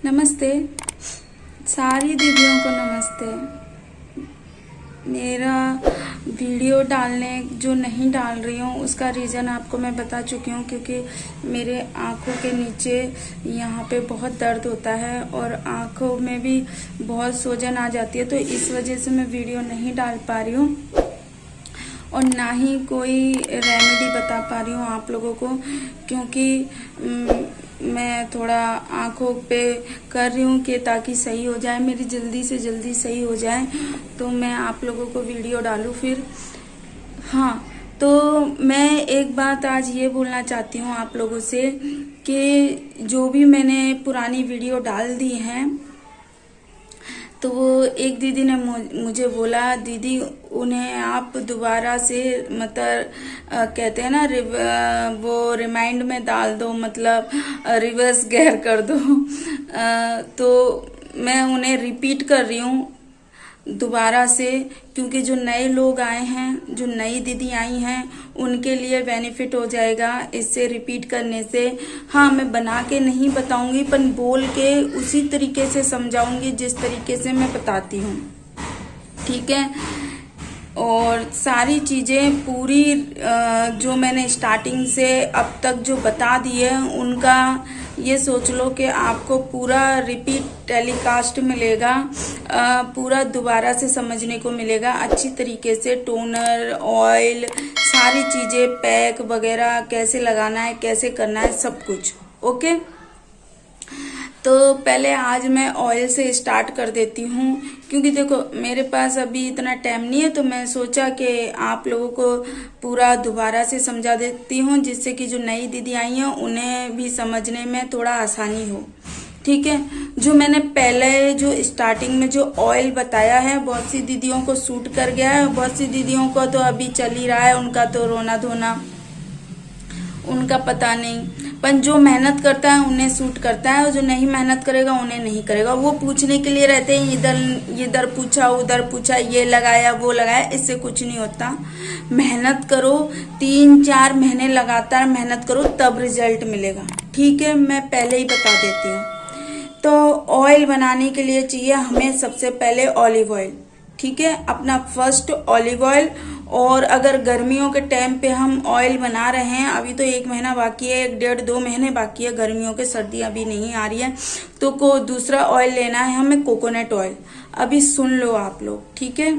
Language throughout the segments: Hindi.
नमस्ते सारी दीदियों को नमस्ते। मेरा वीडियो डालने जो नहीं डाल रही हूँ उसका रीज़न आपको मैं बता चुकी हूँ, क्योंकि मेरे आँखों के नीचे यहाँ पे बहुत दर्द होता है और आँखों में भी बहुत सूजन आ जाती है, तो इस वजह से मैं वीडियो नहीं डाल पा रही हूँ और ना ही कोई रेमेडी बता पा रही हूँ आप लोगों को, क्योंकि मैं थोड़ा आँखों पे कर रही हूँ कि ताकि सही हो जाए, मेरी जल्दी से जल्दी सही हो जाए, तो मैं आप लोगों को वीडियो डालूँ फिर। हाँ, तो मैं एक बात आज ये बोलना चाहती हूँ आप लोगों से कि जो भी मैंने पुरानी वीडियो डाल दी हैं, तो वो एक दीदी ने मुझे बोला, दीदी उन्हें आप दोबारा से मतलब कहते हैं ना वो रिमाइंड में डाल दो, मतलब रिवर्स गेयर कर दो। तो मैं उन्हें रिपीट कर रही हूँ दोबारा से, क्योंकि जो नए लोग आए हैं, जो नई दीदी आई हैं, उनके लिए बेनिफिट हो जाएगा इससे रिपीट करने से। हाँ, मैं बना के नहीं बताऊंगी पर बोल के उसी तरीके से समझाऊंगी जिस तरीके से मैं बताती हूँ, ठीक है। और सारी चीज़ें पूरी जो मैंने स्टार्टिंग से अब तक जो बता दी है उनका ये सोच लो कि आपको पूरा रिपीट टेलीकास्ट मिलेगा, पूरा दोबारा से समझने को मिलेगा अच्छी तरीके से। टोनर, ऑयल, सारी चीज़ें, पैक वगैरह कैसे लगाना है, कैसे करना है, सब कुछ ओके। तो पहले आज मैं ऑयल से स्टार्ट कर देती हूँ, क्योंकि देखो मेरे पास अभी इतना टाइम नहीं है, तो मैं सोचा कि आप लोगों को पूरा दोबारा से समझा देती हूँ, जिससे कि जो नई दीदी आई हैं उन्हें भी समझने में थोड़ा आसानी हो, ठीक है। जो मैंने पहले जो स्टार्टिंग में जो ऑयल बताया है, बहुत सी दीदियों को सूट कर गया है, बहुत सी दीदियों को तो अभी चल ही रहा है, उनका तो रोना धोना उनका पता नहीं, पर जो मेहनत करता है उन्हें सूट करता है और जो नहीं मेहनत करेगा उन्हें नहीं करेगा। वो पूछने के लिए रहते हैं, इधर पूछा उधर पूछा, ये लगाया वो लगाया, इससे कुछ नहीं होता। मेहनत करो, 3-4 महीने लगातार मेहनत करो, तब रिजल्ट मिलेगा, ठीक है। मैं पहले ही बता देती हूँ। तो ऑयल बनाने के लिए चाहिए हमें सबसे पहले ऑलिव ऑयल, ठीक है, अपना फर्स्ट ऑलिव ऑयल। और अगर गर्मियों के टाइम पे हम ऑयल बना रहे हैं, अभी तो 1 महीना बाकी है, 1-1.5-2 महीने बाकी है गर्मियों के, सर्दियां अभी नहीं आ रही है, तो दूसरा ऑयल लेना है हमें कोकोनट ऑयल। अभी सुन लो आप लोग, ठीक है।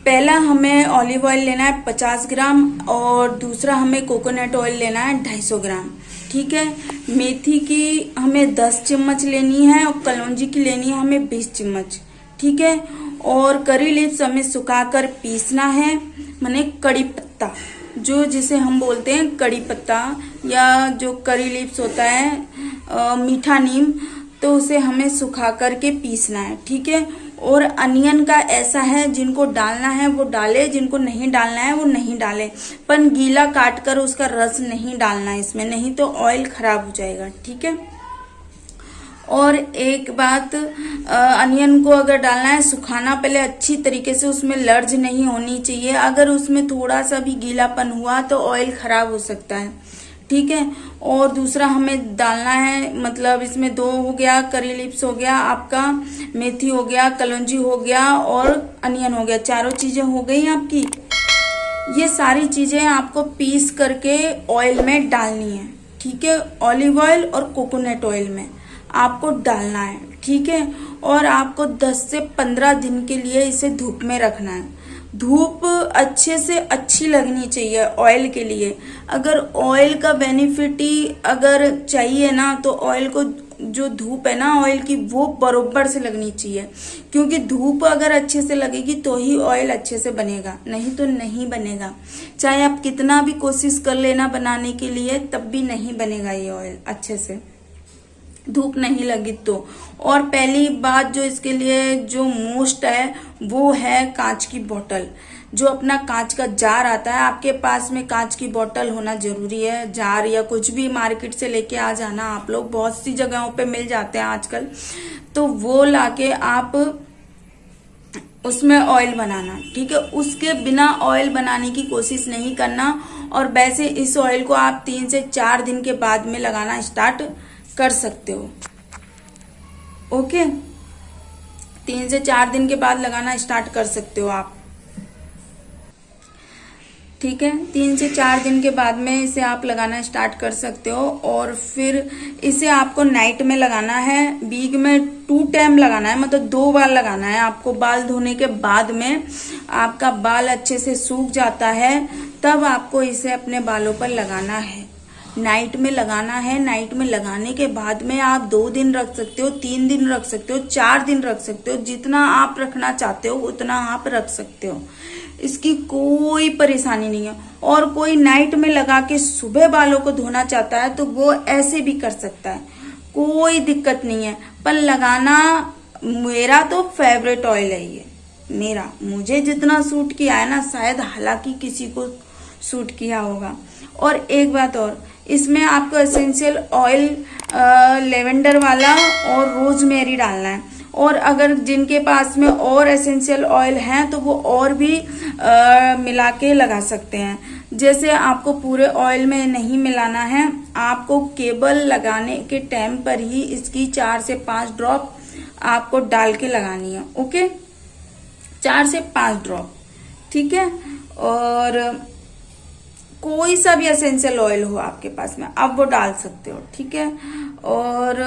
पहला हमें ऑलिव ऑयल लेना है 50 ग्राम और दूसरा हमें कोकोनट ऑयल लेना है 250 ग्राम, ठीक है। मेथी की हमें 10 चम्मच लेनी है और कलौंजी की लेनी है हमें 20 चम्मच, ठीक है। और करी लीव्स हमें सुखाकर पीसना है, माने कड़ी पत्ता, जो जिसे हम बोलते हैं कड़ी पत्ता, या जो करी लीव्स होता है मीठा नीम, तो उसे हमें सुखा करके पीसना है, ठीक है। और अनियन का ऐसा है, जिनको डालना है वो डाले, जिनको नहीं डालना है वो नहीं डाले, पर गीला काट कर उसका रस नहीं डालना है इसमें, नहीं तो ऑयल खराब हो जाएगा, ठीक है। और एक बात, अनियन को अगर डालना है सुखाना पहले अच्छी तरीके से, उसमें लर्ज नहीं होनी चाहिए, अगर उसमें थोड़ा सा भी गीलापन हुआ तो ऑयल खराब हो सकता है, ठीक है। और दूसरा हमें डालना है, मतलब इसमें 2 हो गया, करी लीव्स हो गया आपका, मेथी हो गया, कलौंजी हो गया और अनियन हो गया, 4 चीजें हो गई आपकी। ये सारी चीजें आपको पीस करके ऑयल में डालनी है, ठीक है। ऑलिव ऑयल और कोकोनट ऑयल में आपको डालना है, ठीक है। और आपको 10 से 15 दिन के लिए इसे धूप में रखना है। धूप अच्छे से अच्छी लगनी चाहिए ऑयल के लिए। अगर ऑयल का बेनिफिट ही अगर चाहिए ना, तो ऑयल को जो धूप है ना ऑयल की, वो बरोबर से लगनी चाहिए, क्योंकि धूप अगर अच्छे से लगेगी तो ही ऑयल अच्छे से बनेगा, नहीं तो नहीं बनेगा। चाहे आप कितना भी कोशिश कर लेना बनाने के लिए, तब भी नहीं बनेगा ये ऑयल अच्छे से, धूप नहीं लगी तो। और पहली बात जो इसके लिए जो मोस्ट है वो है कांच की बोतल, जो अपना कांच का जार आता है, आपके पास में कांच की बोतल होना जरूरी है। जार या कुछ भी मार्केट से लेके आ जाना आप लोग, बहुत सी जगहों पे मिल जाते हैं आजकल, तो वो लाके आप उसमें ऑयल बनाना, ठीक है। उसके बिना ऑयल बनाने की कोशिश नहीं करना। और वैसे इस ऑयल को आप 3 से 4 दिन के बाद में लगाना स्टार्ट कर सकते हो। ओके, 3 से 4 दिन के बाद लगाना स्टार्ट कर सकते हो आप। ठीक है, 3 से 4 दिन के बाद में इसे आप लगाना स्टार्ट कर सकते हो। और फिर इसे आपको नाइट में लगाना है, वीक में 2 टाइम लगाना है, मतलब 2 बार लगाना है आपको। बाल धोने के बाद में आपका बाल अच्छे से सूख जाता है, तब आपको इसे अपने बालों पर लगाना है। नाइट में लगाना है। नाइट में लगाने के बाद में आप 2 दिन रख सकते हो, 3 दिन रख सकते हो, 4 दिन रख सकते हो, जितना आप रखना चाहते हो उतना आप रख सकते हो। इसकी कोई परेशानी नहीं है। और कोई नाइट में लगा के सुबह बालों को धोना चाहता है तो वो ऐसे भी कर सकता है, कोई दिक्कत नहीं है। पर लगाना, मेरा तो फेवरेट ऑयल है ये, मुझे जितना सूट किया है ना, शायद हालांकि किसी को सूट किया होगा। और एक बात और, इसमें आपको एसेंशियल ऑयल लेवेंडर वाला और रोजमेरी डालना है। और अगर जिनके पास में और एसेंशियल ऑयल हैं तो वो और भी मिला के लगा सकते हैं। जैसे आपको पूरे ऑयल में नहीं मिलाना है, आपको केवल लगाने के टाइम पर ही इसकी 4 से 5 ड्रॉप आपको डाल के लगानी है। ओके, 4 से 5 ड्रॉप, ठीक है। और कोई सा भी एसेंशियल ऑयल हो आपके पास में, आप वो डाल सकते हो, ठीक है। और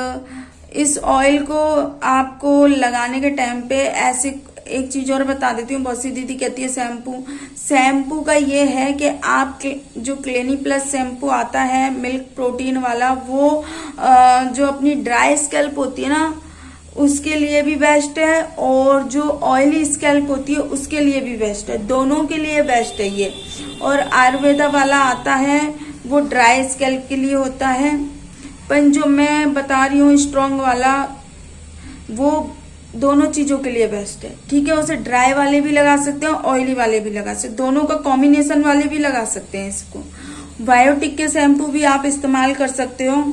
इस ऑयल को आपको लगाने के टाइम पे ऐसे, एक चीज और बता देती हूँ, बहुत सी दीदी कहती है शैम्पू का ये है कि आप जो क्लिनिक प्लस शैम्पू आता है मिल्क प्रोटीन वाला, वो जो अपनी ड्राई स्कैल्प होती है ना उसके लिए भी बेस्ट है, और जो ऑयली स्कैल्प होती है उसके लिए भी बेस्ट है, दोनों के लिए बेस्ट है ये। और आयुर्वेदा वाला आता है वो ड्राई स्कैल्प के लिए होता है, पर जो मैं बता रही हूँ स्ट्रॉन्ग वाला, वो दोनों चीजों के लिए बेस्ट है, ठीक है। उसे ड्राई वाले भी लगा सकते हो, ऑयली वाले भी लगा सकते, दोनों का कॉम्बिनेशन वाले भी लगा सकते हैं इसको। बायोटिक के शैम्पू भी आप इस्तेमाल कर सकते हो,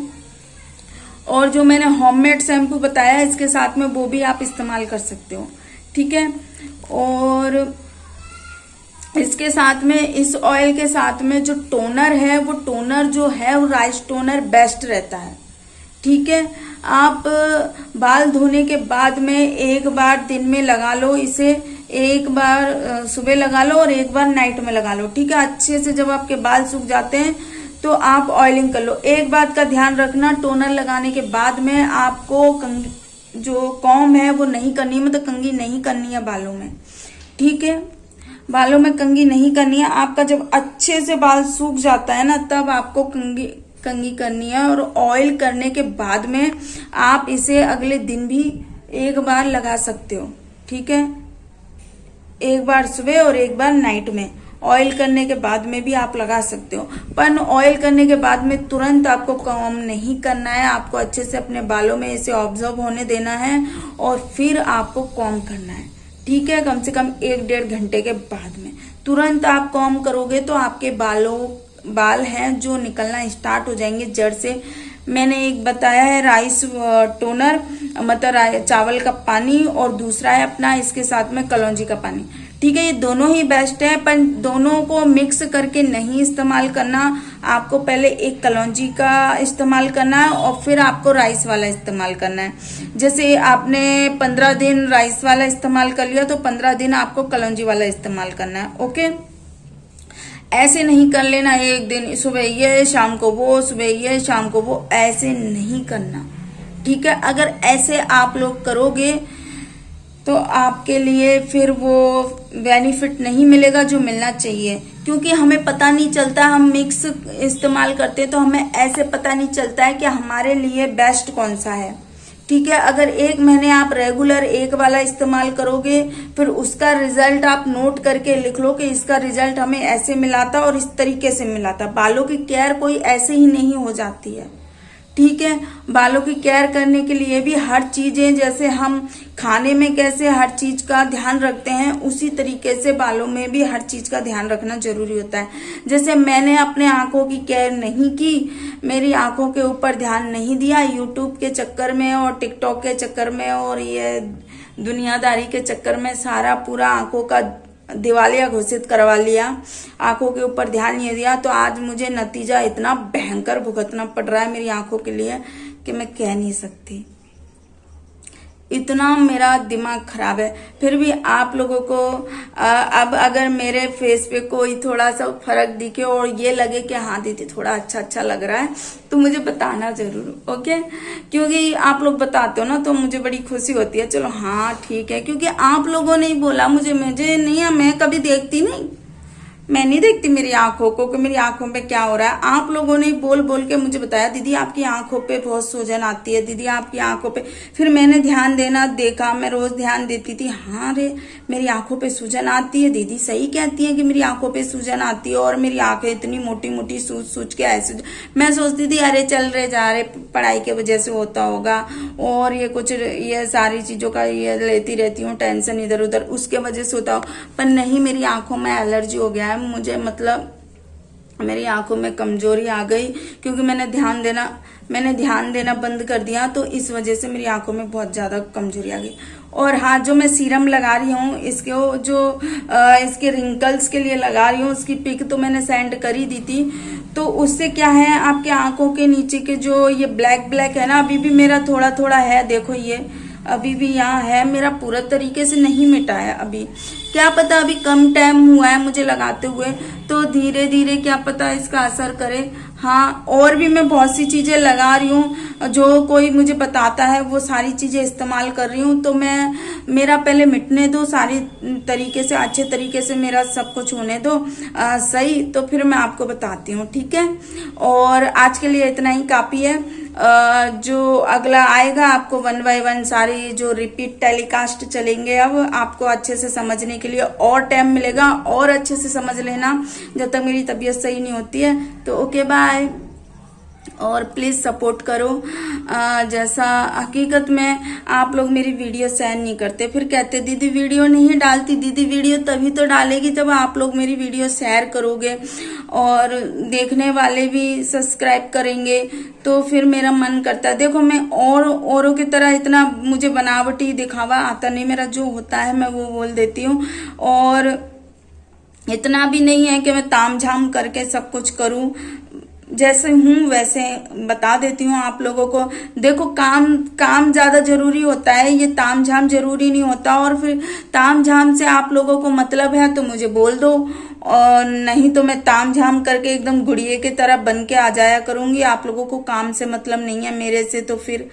और जो मैंने होममेड शैम्पू बताया इसके साथ में वो भी आप इस्तेमाल कर सकते हो, ठीक है। और इसके साथ में, इस ऑयल के साथ में जो टोनर है, वो टोनर जो है वो राइस टोनर बेस्ट रहता है, ठीक है। आप बाल धोने के बाद में एक बार दिन में लगा लो इसे, एक बार सुबह लगा लो और एक बार नाइट में लगा लो, ठीक है। अच्छे से जब आपके बाल सूख जाते हैं तो आप ऑयलिंग कर लो। एक बात का ध्यान रखना, टोनर लगाने के बाद में आपको जो कॉम्ब है वो नहीं करनी, मतलब कंघी नहीं करनी है बालों में, ठीक है। बालों में कंघी नहीं करनी है। आपका जब अच्छे से बाल सूख जाता है ना, तब आपको कंघी करनी है। और ऑयल करने के बाद में आप इसे अगले दिन भी एक बार लगा सकते हो, ठीक है। एक बार सुबह और एक बार नाइट में ऑयल करने के बाद में भी आप लगा सकते हो। पर ऑयल करने के बाद में तुरंत आपको कॉम्ब नहीं करना है, आपको अच्छे से अपने बालों में इसे ऑब्जर्व होने देना है और फिर आपको कॉम्ब करना है, ठीक है। कम से कम 1-1.5 घंटे के बाद में। तुरंत आप कॉम्ब करोगे तो आपके बाल हैं जो निकलना स्टार्ट हो जाएंगे जड़ से। मैंने एक बताया है राइस टोनर, मतलब चावल का पानी, और दूसरा है अपना इसके साथ में कलौंजी का पानी, ठीक है। ये दोनों ही बेस्ट है, पर दोनों को मिक्स करके नहीं इस्तेमाल करना। आपको पहले एक कलौंजी का इस्तेमाल करना है और फिर आपको राइस वाला इस्तेमाल करना है। जैसे आपने 15 दिन राइस वाला इस्तेमाल कर लिया तो 15 दिन आपको कलौंजी वाला इस्तेमाल करना है, ओके। ऐसे नहीं कर लेना, एक दिन सुबह ये शाम को वो, सुबह ये शाम को वो, ऐसे नहीं करना, ठीक है। अगर ऐसे आप लोग करोगे तो आपके लिए फिर वो बेनिफिट नहीं मिलेगा जो मिलना चाहिए, क्योंकि हमें पता नहीं चलता, हम मिक्स इस्तेमाल करते हैं तो हमें ऐसे पता नहीं चलता है कि हमारे लिए बेस्ट कौन सा है, ठीक है। अगर 1 महीने आप रेगुलर एक वाला इस्तेमाल करोगे, फिर उसका रिजल्ट आप नोट करके लिख लो कि इसका रिजल्ट हमें ऐसे मिला था और इस तरीके से मिला था। बालों की केयर कोई ऐसे ही नहीं हो जाती है, ठीक है। बालों की केयर करने के लिए भी हर चीजें, जैसे हम खाने में कैसे हर चीज का ध्यान रखते हैं, उसी तरीके से बालों में भी हर चीज का ध्यान रखना जरूरी होता है। जैसे मैंने अपने आंखों की केयर नहीं की, मेरी आंखों के ऊपर ध्यान नहीं दिया, यूट्यूब के चक्कर में और टिकटॉक के चक्कर में और ये दुनियादारी के चक्कर में सारा पूरा आंखों का दिवालिया घोषित करवा लिया, आंखों के ऊपर ध्यान नहीं दिया, तो आज मुझे नतीजा इतना भयंकर भुगतना पड़ रहा है मेरी आंखों के लिए कि मैं कह नहीं सकती। इतना मेरा दिमाग खराब है। फिर भी आप लोगों को अब अगर मेरे फेस पे कोई थोड़ा सा फर्क दिखे और ये लगे कि हाँ दीदी थोड़ा अच्छा लग रहा है, तो मुझे बताना जरूर, ओके? क्योंकि आप लोग बताते हो ना तो मुझे बड़ी खुशी होती है। चलो हाँ ठीक है, क्योंकि आप लोगों ने ही बोला मुझे नहीं है, मैं कभी देखती नहीं, मैं नहीं देखती मेरी आंखों को कि मेरी आंखों पे क्या हो रहा है। आप लोगों ने बोल बोल के मुझे बताया दीदी आपकी आंखों पे बहुत सूजन आती है, दीदी आपकी आंखों पे। फिर मैंने ध्यान देना देखा, मैं रोज ध्यान देती थी, हाँ रे मेरी आंखों पे सूजन आती है, दीदी सही कहती है कि मेरी आंखों पे सूजन आती है और मेरी आंखें इतनी मोटी मोटी सूज के ऐसे। मैं सोचती थी अरे चल रहे जा रहे पढ़ाई के वजह से होता होगा और ये कुछ ये सारी चीजों का ये लेती रहती हूँ टेंशन इधर उधर, उसके वजह से होता हो। पर नहीं, मेरी आंखों में एलर्जी हो गया है मुझे, मतलब मेरी आंखों में कमजोरी आ गई क्योंकि मैंने ध्यान देना बंद कर दिया, तो इस वजह से मेरी आंखों में बहुत ज्यादा कमजोरी आ गई। और हाँ, जो मैं सीरम लगा रही हूँ इसके रिंकल्स के लिए लगा रही हूँ, उसकी पिक तो मैंने सेंड कर ही दी थी। तो उससे क्या है, आपके आंखों के नीचे के जो ये ब्लैक है ना, अभी भी मेरा थोड़ा थोड़ा है, देखो ये अभी भी यहाँ है, मेरा पूरा तरीके से नहीं मिटा है अभी। क्या पता अभी कम टाइम हुआ है मुझे लगाते हुए, तो धीरे धीरे क्या पता इसका असर करे। हाँ, और भी मैं बहुत सी चीजें लगा रही हूँ, जो कोई मुझे बताता है वो सारी चीजें इस्तेमाल कर रही हूँ। तो मेरा पहले मिटने दो सारी तरीके से, अच्छे तरीके से मेरा सब कुछ होने दो सही, तो फिर मैं आपको बताती हूँ, ठीक है? और आज के लिए इतना ही काफी है। जो अगला आएगा आपको 1 बाय 1 सारी जो रिपीट टेलीकास्ट चलेंगे, अब आपको अच्छे से समझने के लिए और टाइम मिलेगा, और अच्छे से समझ लेना जब तक मेरी तबीयत सही नहीं होती है। तो ओके बाय, और प्लीज सपोर्ट करो। जैसा हकीकत में आप लोग मेरी वीडियो शेयर नहीं करते, फिर कहते दीदी वीडियो नहीं डालती। दीदी वीडियो तभी तो डालेगी जब आप लोग मेरी वीडियो शेयर करोगे और देखने वाले भी सब्सक्राइब करेंगे, तो फिर मेरा मन करता है। देखो मैं औरों की तरह इतना मुझे बनावटी दिखावा आता नहीं, मेरा जो होता है मैं वो बोल देती हूँ, और इतना भी नहीं है कि मैं तामझाम करके सब कुछ करूं। जैसे हूँ वैसे बता देती हूँ आप लोगों को। देखो काम ज्यादा जरूरी होता है, ये तामझाम जरूरी नहीं होता। और फिर तामझाम से आप लोगों को मतलब है तो मुझे बोल दो, और नहीं तो मैं तामझाम करके एकदम गुड़िये की तरह बन के आ जाया करूंगी। आप लोगों को काम से मतलब नहीं है मेरे से, तो फिर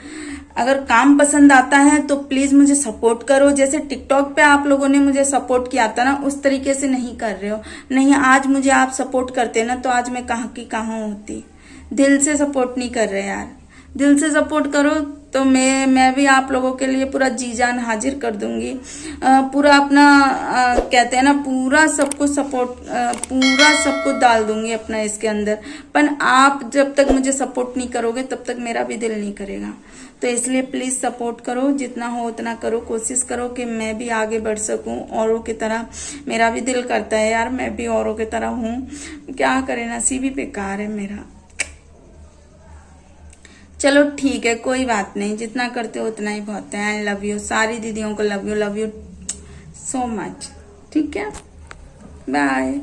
अगर काम पसंद आता है तो प्लीज मुझे सपोर्ट करो। जैसे टिकटॉक पे आप लोगों ने मुझे सपोर्ट किया था ना, उस तरीके से नहीं कर रहे हो। नहीं, आज मुझे आप सपोर्ट करते ना तो आज मैं कहाँ की कहाँ होती। दिल से सपोर्ट नहीं कर रहे यार, दिल से सपोर्ट करो तो मैं भी आप लोगों के लिए पूरा जी जान हाजिर कर दूंगी। पूरा अपना कहते हैं ना, पूरा सब कुछ सपोर्ट, पूरा सब कुछ डाल दूंगी अपना इसके अंदर। पर आप जब तक मुझे सपोर्ट नहीं करोगे तब तक मेरा भी दिल नहीं करेगा। तो इसलिए प्लीज सपोर्ट करो, जितना हो उतना करो, कोशिश करो कि मैं भी आगे बढ़ सकूं औरों की तरह। मेरा भी दिल करता है यार मैं भी औरों की तरह हूं, क्या करें, नसीब ही बेकार है मेरा। चलो ठीक है, कोई बात नहीं, जितना करते हो उतना ही बहुत है। आई लव यू, सारी दीदियों को लव यू सो मच। ठीक है, बाय।